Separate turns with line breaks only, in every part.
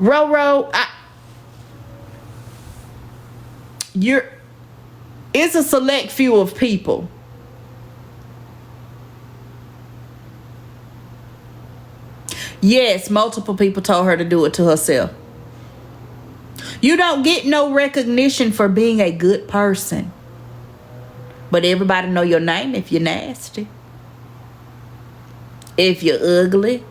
Roro, you're it's a select few of people. Yes, multiple people told her to do it to herself. You don't get no recognition for being a good person. But everybody know your name if you're nasty. If you're ugly.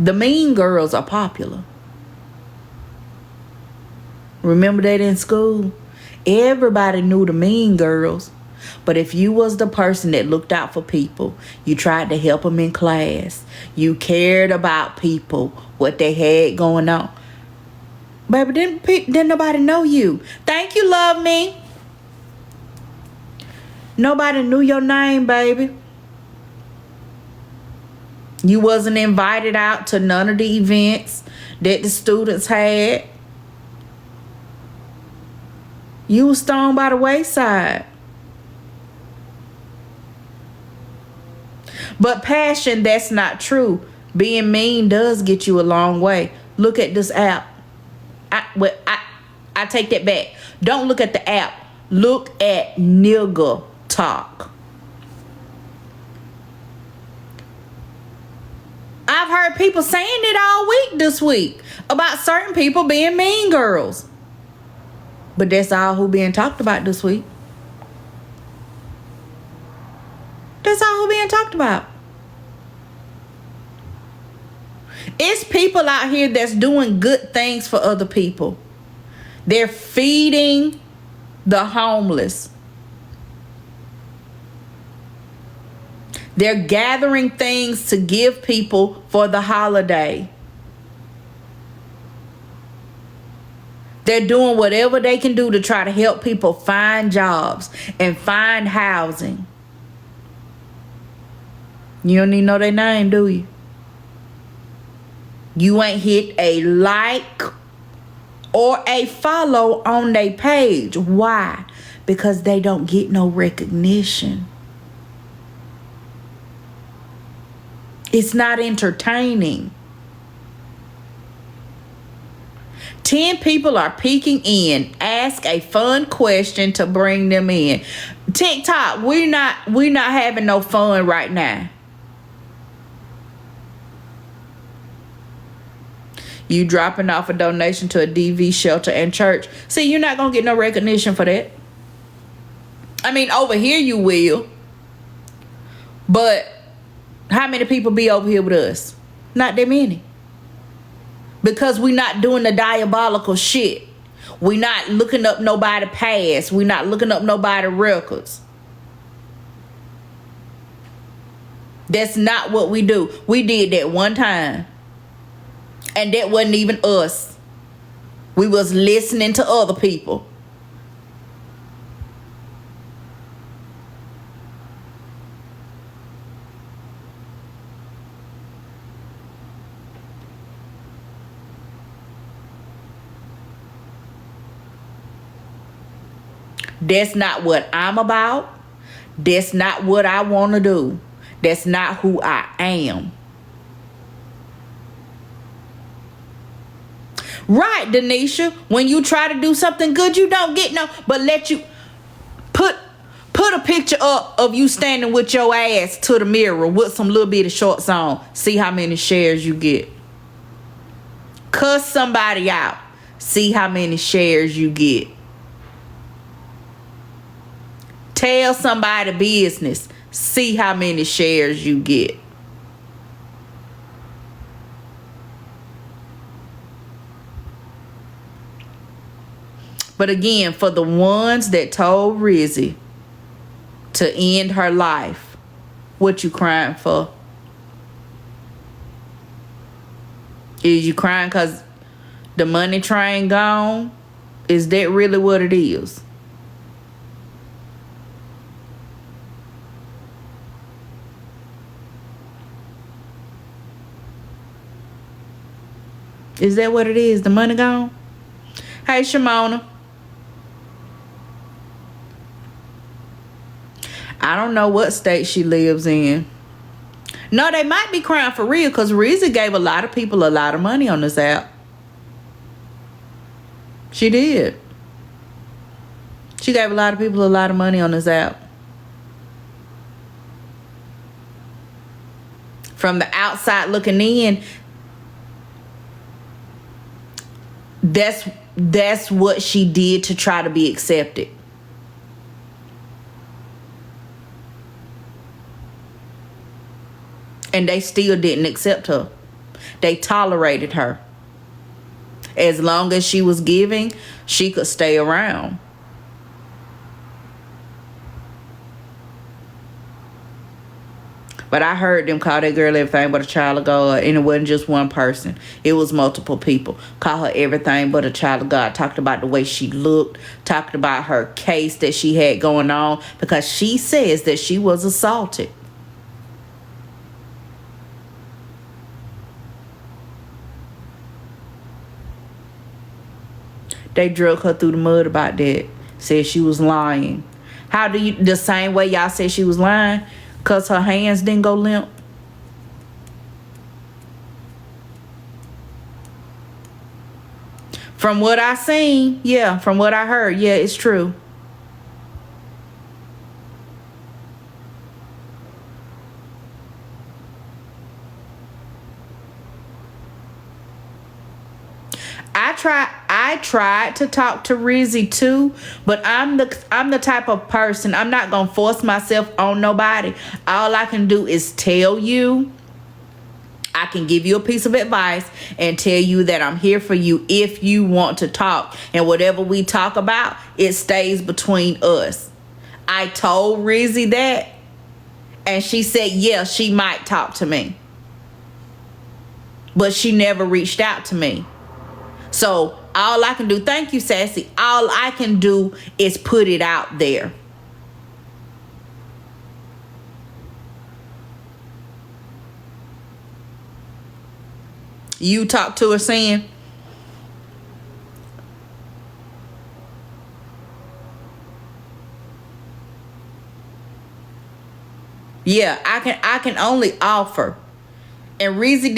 The mean girls are popular. Remember that in school? Everybody knew the mean girls. But if you was the person that looked out for people, you tried to help them in class, you cared about people, what they had going on, baby, didn't nobody know you. Thank you, love me. Nobody knew your name, baby. You wasn't invited out to none of the events that the students had. You was thrown by the wayside. But passion, that's not true. Being mean does get you a long way. Look at this app. I take that back. Don't look at the app. Look at nigga talk. I've heard people saying it all week this week about certain people being mean girls. But that's all who being talked about this week. That's all who being talked about. It's people out here that's doing good things for other people. They're feeding the homeless. They're gathering things to give people for the holiday. They're doing whatever they can do to try to help people find jobs and find housing. You don't even know their name, do you? You ain't hit a like or a follow on their page. Why? Because they don't get no recognition. It's not entertaining. 10 people are peeking in. Ask a fun question to bring them in. TikTok, we're not having no fun right now. You dropping off a donation to a DV shelter and church. See, you're not going to get no recognition for that. I mean, over here you will. But how many people be over here with us? Not that many. Because we not doing the diabolical shit. We not looking up nobody past. We not looking up nobody records. That's not what we do. We did that one time. And that wasn't even us. We was listening to other people. That's not what I'm about. That's not what I want to do. That's not who I am. Right, Denisha. When you try to do something good, you don't get no. But let you put a picture up of you standing with your ass to the mirror with some little bit of shorts on. See how many shares you get. Cuss somebody out. See how many shares you get. Tell somebody business. See how many shares you get. But again, for the ones that told Rizzy to end her life, what you crying for? Is you crying because the money train gone? Is that really what it is? Is that what it is? The money gone? Hey, Shimona. I don't know what state she lives in. No, they might be crying for real, because Rizzy gave a lot of people a lot of money on this app. She did. She gave a lot of people a lot of money on this app. From the outside looking in, that's what she did to try to be accepted. And they still didn't accept her. They tolerated her. As long as she was giving, she could stay around. But I heard them call that girl everything but a child of God. And it wasn't just one person. It was multiple people. Call her everything but a child of God. Talked about the way she looked. Talked about her case that she had going on. Because she says that she was assaulted. They drug her through the mud about that. Said she was lying. How do you... The same way y'all said she was lying... Because her hands didn't go limp. From what I seen, yeah. From what I heard, yeah, it's true. I tried to talk to Rizzy too, but I'm the type of person, I'm not gonna force myself on nobody. All I can do is tell you. I can give you a piece of advice and tell you that I'm here for you if you want to talk. And whatever we talk about, it stays between us. I told Rizzy that, and she said, yeah, she might talk to me. But she never reached out to me. So all I can do, thank you, Sassy. All I can do is put it out there. You talk to her saying, yeah, I can only offer. And Rizzy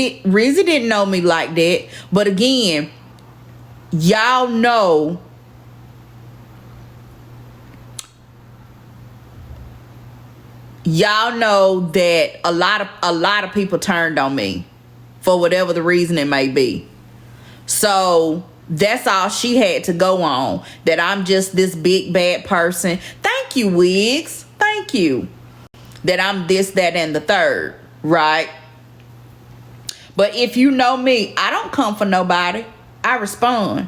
didn't know me like that. But again, y'all know that a lot of people turned on me for whatever the reason it may be. So that's all she had to go on, that I'm just this big bad person. Thank you, Wigs. Thank you. That I'm this, that, and the third, right? But if you know me, I don't come for nobody. I respond.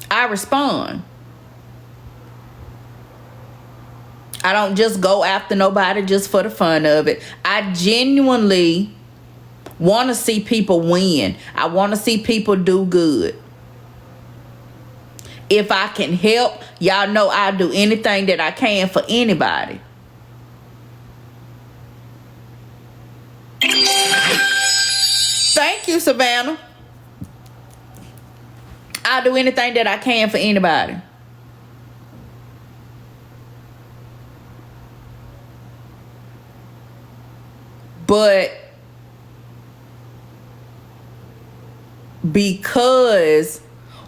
I respond. I don't just go after nobody just for the fun of it. I genuinely want to see people win. I want to see people do good. If I can help, y'all know I'll do anything that I can for anybody. Thank you, Savannah. I'll do anything that I can for anybody. But because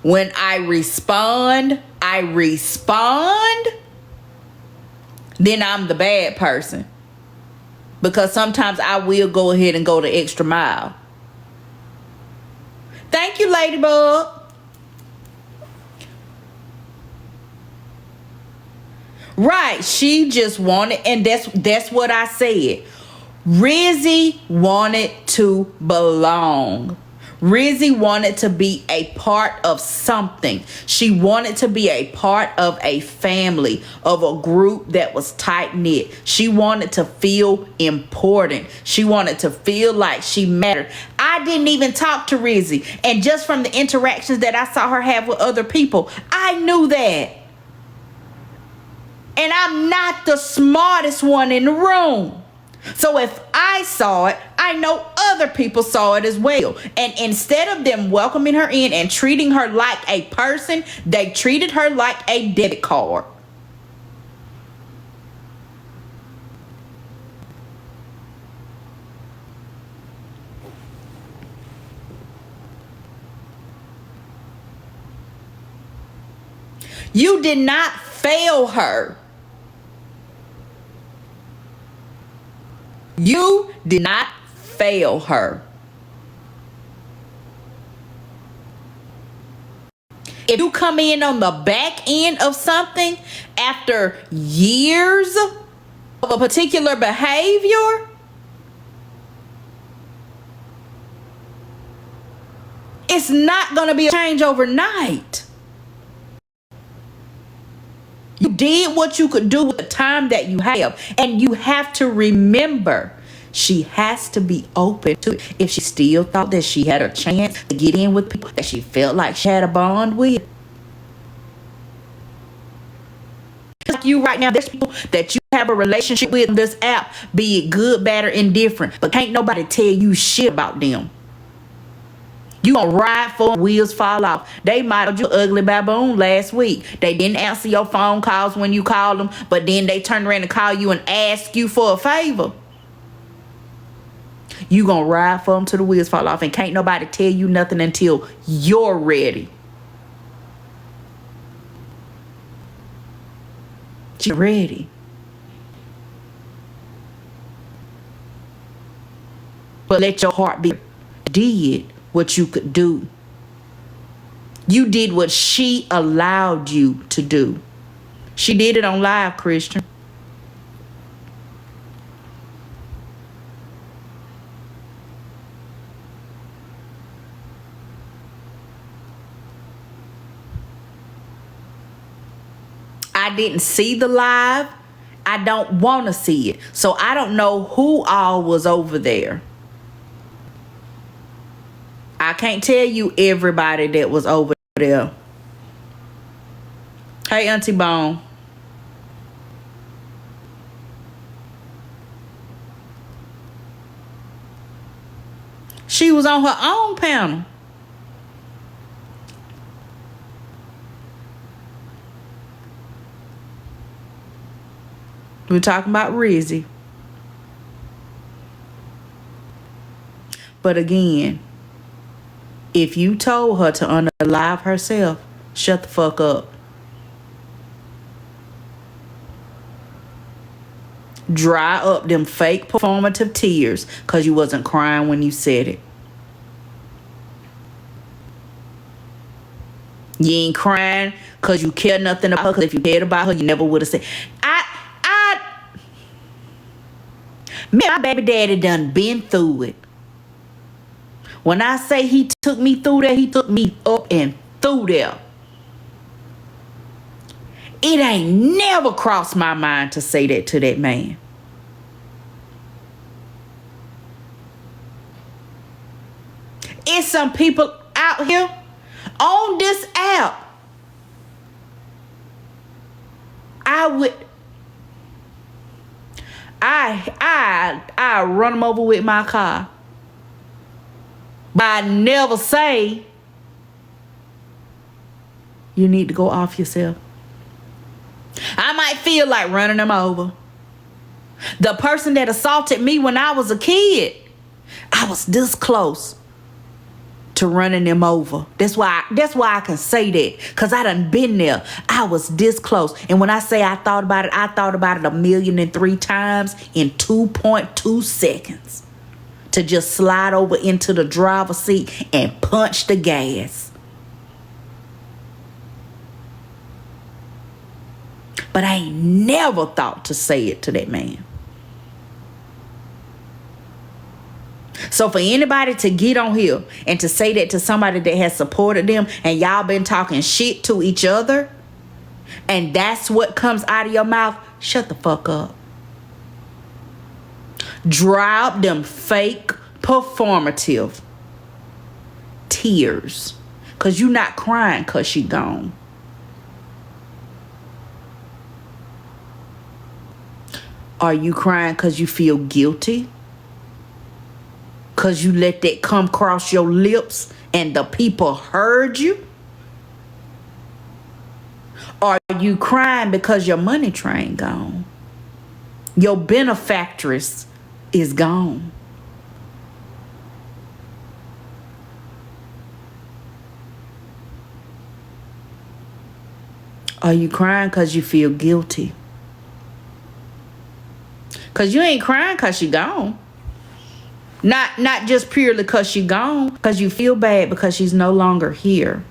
when I respond, then I'm the bad person. Because sometimes I will go ahead and go the extra mile. Thank you, Ladybug. Right, she just wanted, and that's what I said. Rizzy wanted to belong. Rizzy wanted to be a part of something. She wanted to be a part of a family, of a group that was tight-knit. She wanted to feel important. She wanted to feel like she mattered. I didn't even talk to Rizzy. And just from the interactions that I saw her have with other people, I knew that. And I'm not the smartest one in the room. So if I saw it, I know other people saw it as well. And instead of them welcoming her in and treating her like a person, they treated her like a debit card. You did not fail her. You did not fail her. If you come in on the back end of something after years of a particular behavior, it's not going to be a change overnight. You did what you could do with the time that you have. And you have to remember, she has to be open to it. If she still thought that she had a chance to get in with people that she felt like she had a bond with. Like you right now, there's people that you have a relationship with on this app, be it good, bad, or indifferent. But can't nobody tell you shit about them. You gonna ride for wheels fall off. They modeled you ugly baboon last week. They didn't answer your phone calls when you called them, but then they turned around and call you and ask you for a favor. You gonna ride for them till the wheels fall off, and can't nobody tell you nothing until you're ready. You're ready. But let your heart be. Did what you could do. You did what she allowed you to do. She did it on live, Christian. I didn't see the live. I don't want to see it. So I don't know who all was over there. I can't tell you everybody that was over there. Hey, Auntie Bone. She was on her own panel. We're talking about Rizzy. But again, if you told her to unalive herself, shut the fuck up. Dry up them fake performative tears because you wasn't crying when you said it. You ain't crying because you care nothing about her, because if you cared about her, you never would have said. Man, my baby daddy done been through it. When I say he took me through there, he took me up and through there. It ain't never crossed my mind to say that to that man. It's some people out here on this app. I run them over with my car. But I never say you need to go off yourself. I might feel like running them over. The person that assaulted me when I was a kid, I was this close to running them over. That's why I can say that, because I done been there. I was this close. And when I say I thought about it 1,003 times in 2.2 seconds. To just slide over into the driver's seat and punch the gas. But I ain't never thought to say it to that man. So for anybody to get on here and to say that to somebody that has supported them, and y'all been talking shit to each other, and that's what comes out of your mouth, shut the fuck up. Dry up them fake performative tears, because you not crying because she gone. Are you crying because you feel guilty? Because you let that come across your lips and the people heard you? Are you crying because your money train gone? Your benefactress is gone. Are you crying because you feel guilty? Because you ain't crying because she gone. Not just purely because she gone. Because you feel bad because she's no longer here.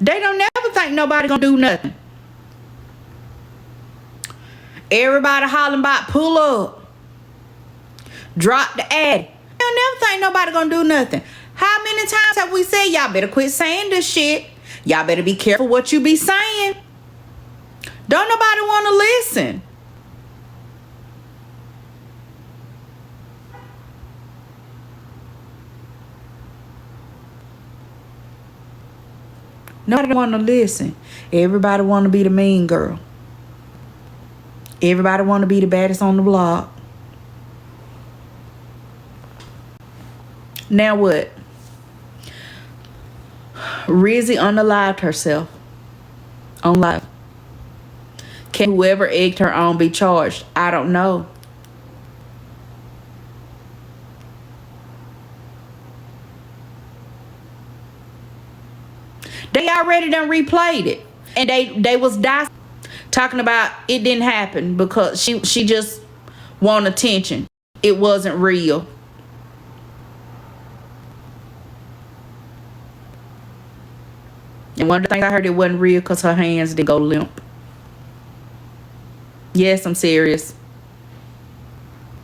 They don't never think nobody gonna do nothing. Everybody hollering about pull up. Drop the ad. They don't never think nobody gonna do nothing. How many times have we said y'all better quit saying this shit? Y'all better be careful what you be saying. Don't nobody want to listen. Nobody want to listen. Everybody want to be the mean girl. Everybody want to be the baddest on the block. Now what? Rizzy unalived herself on live. Can whoever egged her on be charged? I don't know. They already done replayed it. And they was talking about it didn't happen because she just want attention. It wasn't real. And one of the things I heard, it wasn't real because her hands didn't go limp. Yes, I'm serious.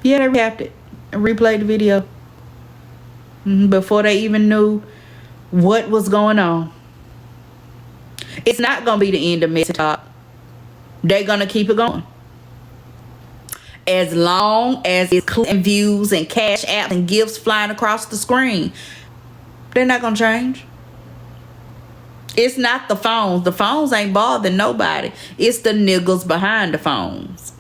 Yeah, they recapped it and replayed the video. Before they even knew what was going on. It's not going to be the end of Messy Talk. They're going to keep it going. As long as it's clicks views and cash apps and gifts flying across the screen, they're not going to change. It's not the phones. The phones ain't bothering nobody. It's the niggas behind the phones.